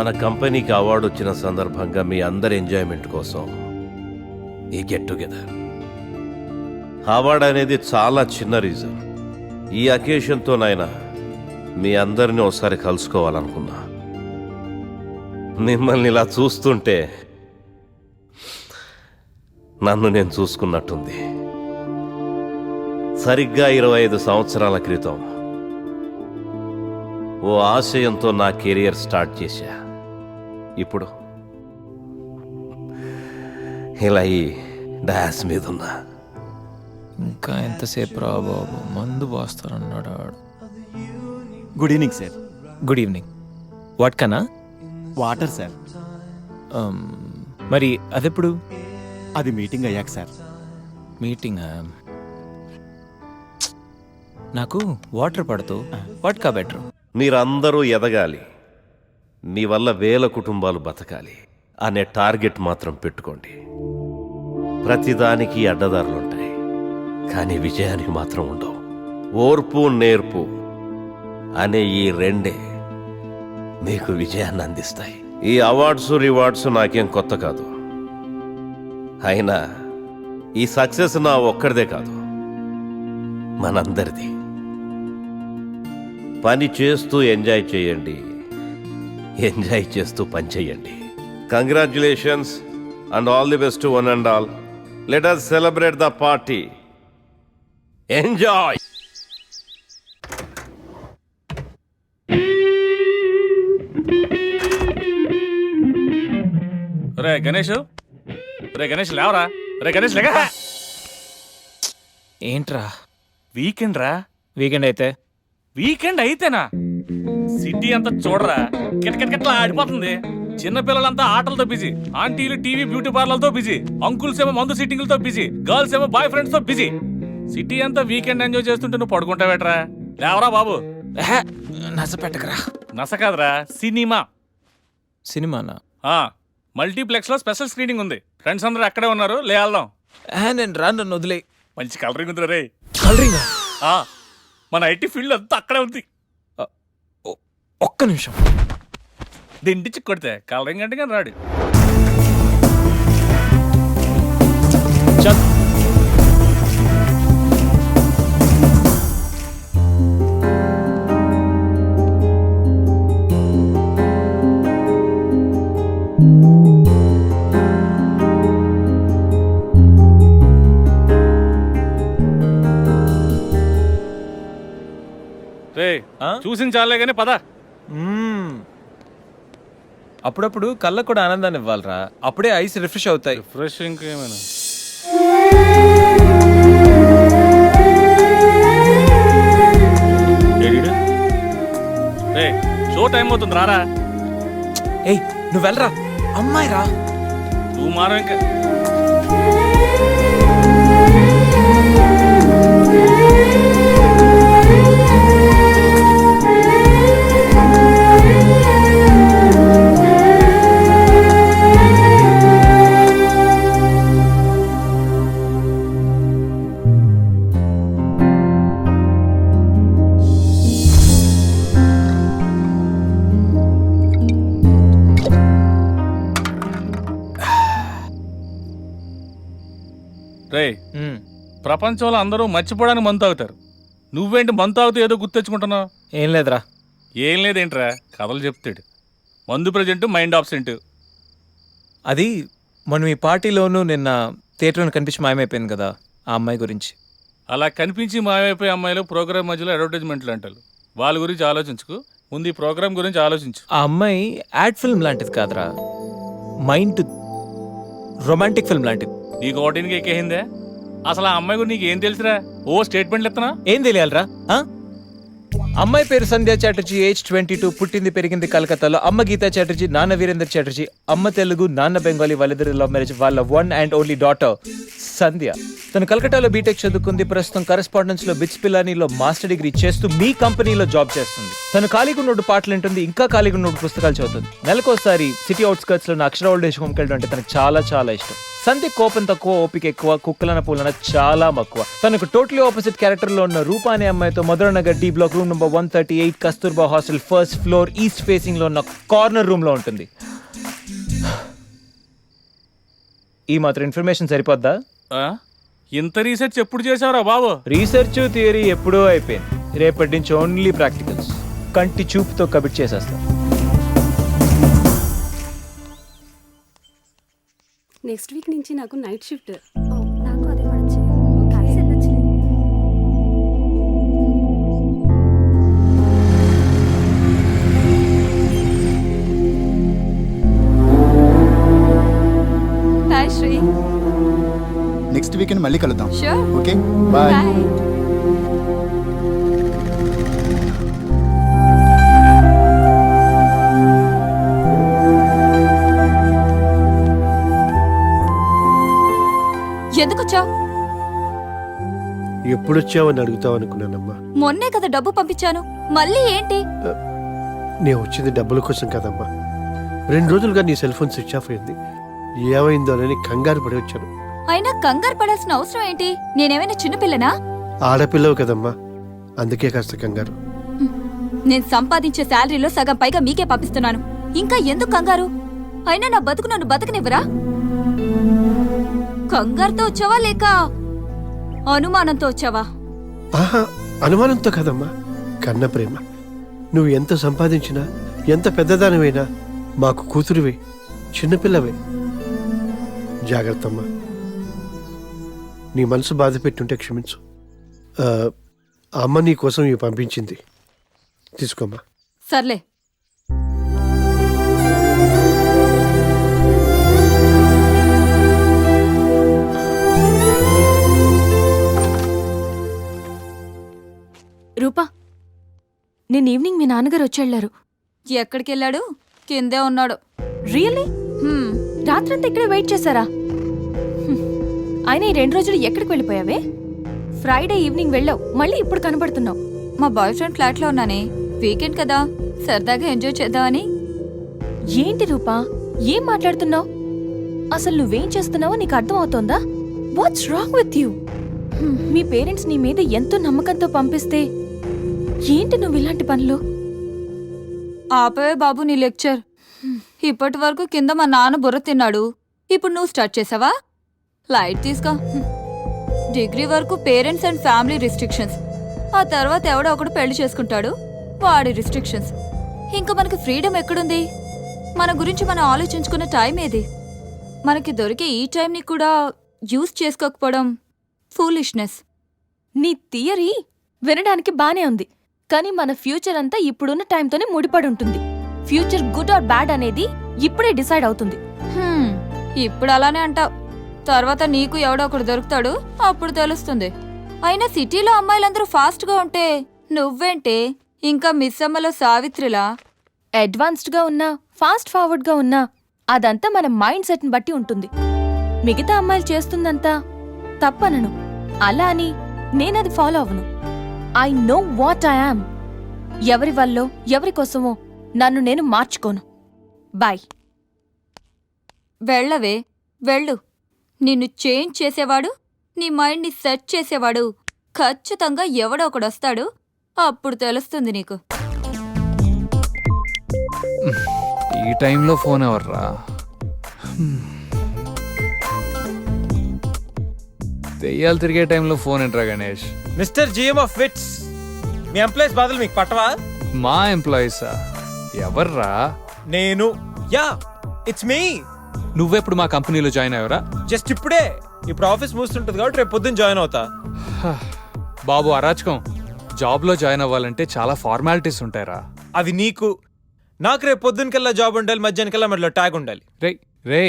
మన కంపెనీకి అవార్డు వచ్చిన సందర్భంగా మీ అందరి ఎంజాయ్మెంట్ కోసం ఈ గెట్ టుగెదర్. అవార్డు అనేది చాలా చిన్న రీజన్. ఈ అకేషన్తో నాయన మీ అందరినీ ఒకసారి కలుసుకోవాలనుకున్నా. మిమ్మల్ని ఇలా చూస్తుంటే నన్ను నేను చూసుకున్నట్టుంది. సరిగ్గా 25 సంవత్సరాల క్రితం ఓ ఆశయంతో నా కెరియర్ స్టార్ట్ చేశా. ఇప్పుడు ఇలా ఈ డాస్ మీద ఉన్నా. ఇంకా ఎంతసేపు రా బాబు, మందు పోస్తానన్నాడు ఆడు. Good evening sir. Good evening. What కన్నా? Water sir. మరి అదెప్పుడు? అది మీటింగ్ అయ్యాక సార్. మీటింగ్? నాకు వాటర్ పడుతూ వాట్ కా బెటర్. మీరందరూ ఎదగాలి, మీ వల్ల వేల కుటుంబాలు బతకాలి అనే టార్గెట్ మాత్రం పెట్టుకోండి. ప్రతిదానికి అడ్డదారులుంటాయి, కానీ విజయానికి మాత్రం ఉండవు. ఓర్పు నేర్పు అనే ఈ రెండే మీకు విజయాన్ని అందిస్తాయి. ఈ అవార్డ్స్ రివార్డ్స్ నాకేం కొత్త కాదు. అయినా ఈ సక్సెస్ నా ఒక్కడిదే కాదు, మనందరిది. పని చేస్తూ ఎంజాయ్ చేయండి, ఎంజాయ్ చేస్తూ పని చేయండి. Congratulations and all the best one and all. Let us celebrate the party. Enjoy. రే గణేష్, రే గణేష్ లేవరా. రే గణేష్ లేక. ఏంట్రా వీకెండ్ రా. వీకెండ్ అయితే? వీకెండ్ అయితేనా? సిటీ అంతా చూడరా, కిటకిటకిట్లా ఆడిపోతుంది. చిన్నపిల్లలంతా ఆటలతో బిజీ, ఆంటీలు టీవీ బ్యూటీ పార్లర్తో బిజీ, అంకుల్స్ ఏమో మందు సిట్టింగ్లతో బిజీ, గర్ల్స్ ఏమో బాయ్ ఫ్రెండ్స్ తో బిజీ. సిటీ అంతా వీకెండ్ ఎంజాయ్ చేస్తుంటే నువ్వు పడుకుంటావేట్రా? లేవరా బాబు. నస పెట్టకరా. నస కాదురా, సినిమా. సినిమానా? మల్టీప్లెక్స్ లో స్పెషల్ స్క్రీనింగ్ ఉంది. ఫ్రెండ్స్ అందరూ అక్కడే ఉన్నారు, లే వెళ్దాం. నేను రా, నన్ను వదిలే. మంచి కలరింగ్ ఉంది రే. కలరింగా? మన ఐటీ ఫీల్డ్ అంతా అక్కడే ఉంది. ఒక్క నిమిషం. దిండిచ్చి కొడితే కలరింగ్ అంటే కానీ రాడు. చల్. రే చూసింది చాలే కానీ పద. అప్పుడప్పుడు కళ్ళకు కూడా ఆనందాన్ని ఇవ్వాలరా, అప్పుడే ఐస్ రిఫ్రెష్ అవుతాయి. ఫ్రెష్ ఇంకేమైనా రే షో టైం అవుతుంది రారా. ఏయ్ నువ్వు వెళ్ళరా, అమ్మాయి రా. నువ్వు మారం ఇంకా. రే ప్రపంచంలో అందరూ మర్చిపోవడానికి మందు తాగుతారు, నువ్వేంటి మందు తాగుతూ ఏదో గుర్తెచ్చుకుంటున్నావు? ఏం లేదురా. ఏం లేదేంట్రా, కథలు చెప్తాడు. మందు ప్రజెంట్, మైండ్ ఆబ్సెంట్. అది మనం ఈ పార్టీలోనూ నిన్న థియేటర్లో కనిపించి మాయమైపోయింది కదా, ఆ అమ్మాయి గురించి. అలా కనిపించి మాయమైపోయే అమ్మాయిలు ప్రోగ్రామ్ మధ్యలో అడ్వర్టైజ్మెంట్లు అంటారు. వాళ్ళ గురించి ఆలోచించుకు, ముందు ఈ ప్రోగ్రామ్ గురించి ఆలోచించు. ఆ అమ్మాయి యాడ్ ఫిల్మ్ లాంటిది కాదురా, మైండ్ రొమాంటిక్ ఫిల్మ్ లాంటిది. నీకు ఓటిన్కి ఎక్కేసిందే? అసలు ఆ అమ్మాయి గురించి నీకు ఏం తెలుసురా? ఓ స్టేట్మెంట్లు ఎత్తనా? ఏం తెలియాలరా? అమ్మాయి పేరు సంధ్యా చాటర్జీ, ఏజ్ 22, పుట్టింది పెరిగింది కలకత్తాలో. అమ్మ గీతా చాటర్జీ, నాన్న వీరేందర్ చాటర్జీ. అమ్మ తెలుగు, నాన్న బెంగాలీ. వాళ్ళిద్దరు లవ్ మ్యారేజ్. వాళ్ళ వన్ అండ్ ఓన్లీ డాటర్ సంధ్య. తను కలకట్టాలో బీటెక్ చదువుకుంది. ప్రస్తుతం కరెస్పాండెన్స్ లో బిట్స్ పిల్లానిలో మాస్టర్ డిగ్రీ చేస్తూ మీ కంపెనీలో జాబ్ చేస్తుంది. తను ఖాళీగా ఉన్నోడు పాటలు వింటుంది, ఇంకా ఖాళీగా ఉన్నోడు పుస్తకాలు చదువుతుంది. నెలకోసారి సిటీ అవుట్స్కర్ట్స్ లో అక్షర ఓల్డ్ ఏజ్ హోమ్కి వెళ్ళడం అంటే తనకు చాలా చాలా ఇష్టం. సంధ్య కోపం తక్కువ, ఓపిక ఎక్కువ, కుక్కలన పూలన చాలా మక్కువ. తనకు టోటలీ ఆపోజిట్ క్యారెక్టర్ లో ఉన్న రూపా అనే అమ్మాయితో Madhuranagar D block room number 138 Kasturba hostel first floor east facing లో ఉన్న కార్నర్ రూమ్ లో ఉంటుంది. ఈ మాత్రం ఇన్ఫర్మేషన్ సరిపోద్దా? ఆ? ఇంత రీసెర్చ్ ఎప్పుడు చేసావురా బాబు? రీసెర్చ్ థియరీ ఎప్పుడో అయిపోయింది. రేపటి నుంచి ఓన్లీ ప్రాక్టికల్స్. కంటి చూపుతో కబిట్ చేసేస్తాం. నెక్స్ట్ వీక్ నుంచి నాకు నైట్ షిఫ్ట్. నాకు అదే పడచ్చు. కలిసి వెళ్ళొచ్చు. హాయ్ శ్రీ. నెక్స్ట్ వీకెండ్ మళ్ళీ కలుద్దాం. షూర్. Okay bye. బాయ్. ఎందుకు వచ్చావు? ఎప్పుడొచ్చావని అడుగుతావు అనుకున్నానమ్మా. మొన్నే కదా డబ్బు పంపించాను, మళ్ళీ ఏంటి? నేను వచ్చింది డబ్బుల కోసం కదమ్మా. 2 రోజులుగా నీ సెల్ ఫోన్ స్విచ్ ఆఫ్ అయింది. ఏమైందోనని కంగారు పడి వచ్చాను. అయినా కంగారు పడాల్సిన అవసరం ఏంటి? నేనేమైనా చిన్నపిల్లనా? ఆడపిల్లవు కదమ్మా, అందుకే కాస్త కంగారు. నేను సంపాదించే శాలరీలో సగం పైగా మీకే పంపిస్తున్నాను. ఇంకా ఎందుకు కంగారు? అయినా నా బతుకు నన్ను బతకనివ్వరా? కంగారుతో వచ్చావా లేక అనుమానంతో వచ్చావా? ఆహా, అనుమానంతో కదమ్మా, కన్న ప్రేమ. నువ్వు ఎంత సంపాదించినా, ఎంత పెద్దదానివైనా మాకు కూతురువే, చిన్నపిల్లవే. జాగ్రత్తమ్మా. నీ మనసు బాధ పెట్టుంటే క్షమించు. అమ్మ నీ కోసం ఇవి పంపించింది, తీసుకోమ్మా. సర్లే. రూపా, నేను ఈవినింగ్ మీ నాన్నగారు వచ్చేళ్లారు. ఎక్కడికి వెళ్ళాడు? కిందే ఉన్నాడు. రియల్లీ? రాత్రంతా ఇక్కడే వెయిట్ చేశారా? ఆయన ఈ 2 రోజులు ఎక్కడికి వెళ్ళిపోయావే? ఫ్రైడే ఈవినింగ్ వెళ్ళావు, మళ్ళీ ఇప్పుడు కనబడుతున్నావు. మా బాయ్ ఫ్రెండ్ ఫ్లాట్లో ఉన్నానే. వీకెండ్ కదా, సరదాగా ఎంజాయ్ చేద్దామని. ఏంటి రూపా, ఏం మాట్లాడుతున్నావు? అసలు నువ్వేం చేస్తున్నావో నీకు అర్థం అవుతోందా? What's wrong with you? మీ పేరెంట్స్ నీ మీద ఎంతో నమ్మకంతో పంపిస్తే ఏంటి నువ్వు ఇలాంటి పనులు? ఆపవే బాబు నీ లెక్చర్. ఇప్పటి వరకు కింద మా నాన్న బుర్ర తిన్నాడు, ఇప్పుడు నువ్వు స్టార్ట్ చేసావా? లైట్ తీసుకో. డిగ్రీ వరకు పేరెంట్స్ అండ్ ఫ్యామిలీ రిస్ట్రిక్షన్స్, ఆ తర్వాత ఎవడో ఒకడు పెళ్లి చేసుకుంటాడు, వాడి రిస్ట్రిక్షన్స్. ఇంకా మనకి ఫ్రీడమ్ ఎక్కడుంది? మన గురించి మనం ఆలోచించుకునే టైం ఏది? మనకి దొరికే ఈ టైంని కూడా యూజ్ చేసుకోకపోవడం ఫూలిష్నెస్. నీ థియరీ వినడానికి బానే ఉంది, కానీ మన ఫ్యూచర్ అంతా ఇప్పుడున్న టైంతోనే ముడిపడి ఉంటుంది. ఫ్యూచర్ గుడ్ ఆర్ బ్యాడ్ అనేది ఇప్పుడే డిసైడ్ అవుతుంది. ఇప్పుడు అలానే అంటావు, తర్వాత నీకు ఎవడో ఒకడు దొరుకుతాడు, అప్పుడు తెలుస్తుంది. అయినా సిటీలో అమ్మాయిలందరూ ఫాస్ట్గా ఉంటే నువ్వేంటే ఇంకా మిస్ అమ్మలో సావిత్రిలా అడ్వాన్స్డ్గా ఉన్నా, ఫాస్ట్ ఫార్వర్డ్గా ఉన్నా అదంతా మన మైండ్ సెట్ని బట్టి ఉంటుంది. మిగతా అమ్మాయిలు చేస్తుందంతా తప్పనను, అలా అని నేనది ఫాలో అవ్వను. I know what I am. ఎవరి వల్లో ఎవరి కోసమో నన్ను నేను మార్చుకోను. బాయ్. వెళ్ళవే, వెళ్ళు. నిన్ను చేంజ్ చేసేవాడు, నీ మైండ్ని సెట్ చేసేవాడు ఖచ్చితంగా ఎవడో ఒకడొస్తాడు, అప్పుడు తెలుస్తుంది నీకు. ఈ టైంలో ఫోన్ ఎవర్రా? దెయ్యాలు తిరిగే టైంలో ఫోన్ ఏంట్రా Ganesh? Mister GM of VITS, మీ ఎంప్లాయీస్ బాధలు మీకు పట్టవా? మా ఎంప్లాయీసా? ఎవర్రా? నేను. Yeah, it's me. నువ్వెప్పుడు మా కంపెనీలో జాయిన్ అయ్యావరా? జస్ట్ ఇప్పుడే. ఇప్పుడు ఆఫీస్ మూస్తుంటుంది కాబట్టి రేపు పొద్దున్న జాయిన్ అవుతా. బాబు అరాచకం. జాబ్లో జాయిన్ అవ్వాలంటే చాలా ఫార్మాలిటీస్ ఉంటాయరా. అవి నీకు. నాకు రేపు పొద్దునకల్లా జాబ్ ఉండాలి, మధ్యాహ్నకల్లా మధ్యలో ట్యాగ్ ఉండాలి. రే